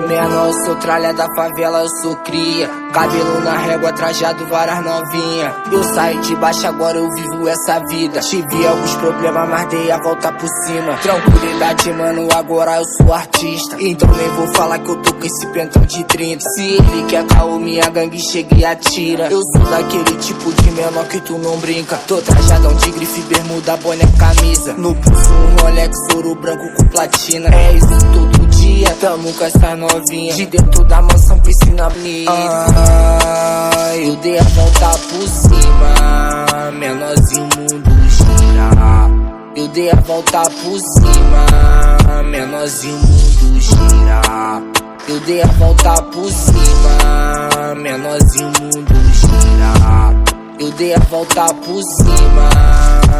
Menor, eu sou tralha da favela, eu sou cria. Cabelo na régua, trajado, várias novinha. Eu saí de baixo, agora eu vivo essa vida. Tive alguns problemas, mas dei a volta por cima. Tranquilidade, mano, agora eu sou artista. Então nem vou falar que eu tô com esse pentão de 30. Se ele quer caô, minha gangue chega e atira. Eu sou daquele tipo de menor que tu não brinca. Tô trajadão de grife, bermuda, boné, camisa. No pulso um Rolex, ouro branco com platina. É isso todo dia, tamo com essa novinha. De dentro da mansão, piscina bonita. Eu dei a volta por cima, menorzinho, mundo gira. Eu dei a volta por cima, menorzinho, mundo gira. Eu dei a volta por cima, menorzinho, mundo gira. Eu dei a volta por cima,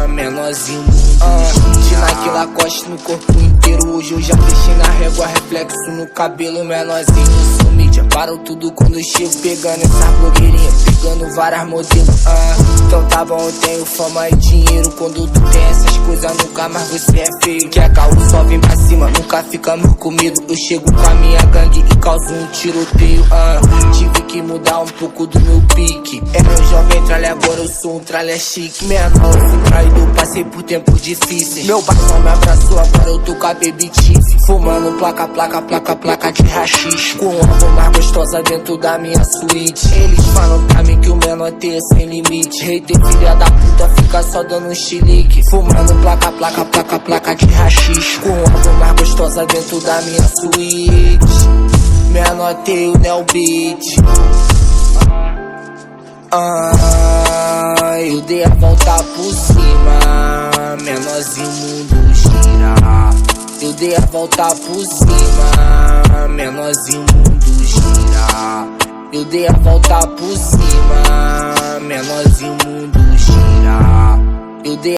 menorzinho, mundo gira. De Nike Lacoste no corpo inteiro, hoje eu já fechei na régua, reflexo no cabelo, menorzinho, sou mídia. Paro tudo quando eu chego, pegando essa blogueirinha, pegando várias modelos. Então tá bom, eu tenho fama e dinheiro. Quando tu tem essas coisas, nunca mais você é feio. Quer caô, só vem pra cima, nunca ficamos comigo. Eu chego com a minha gangue e causo um tiroteio. Tive que mudar um pouco do meu pique. Era um jovem tralha, agora eu sou um tralha chique. Menor, eu fui traído, passei por tempos difíceis. Meu patrão me abraçou, agora eu tô com a baby tiff. Fumando placa de rachixe. Com uma mais gostosa dentro da minha suíte. Eles falam pra mim que o menor tem é sem limite. Hater, filha da puta, fica só dando um chilique. Fumando placa de rachixe. Com uma mais gostosa dentro da minha suíte. Menor tem o Neo Beat. Eu dei a volta por cima, menorzinho, mundo gira. Eu dei a volta por cima, menorzinho, mundo gira. Eu dei a volta por cima, menorzinho, mundo gira. Eu dei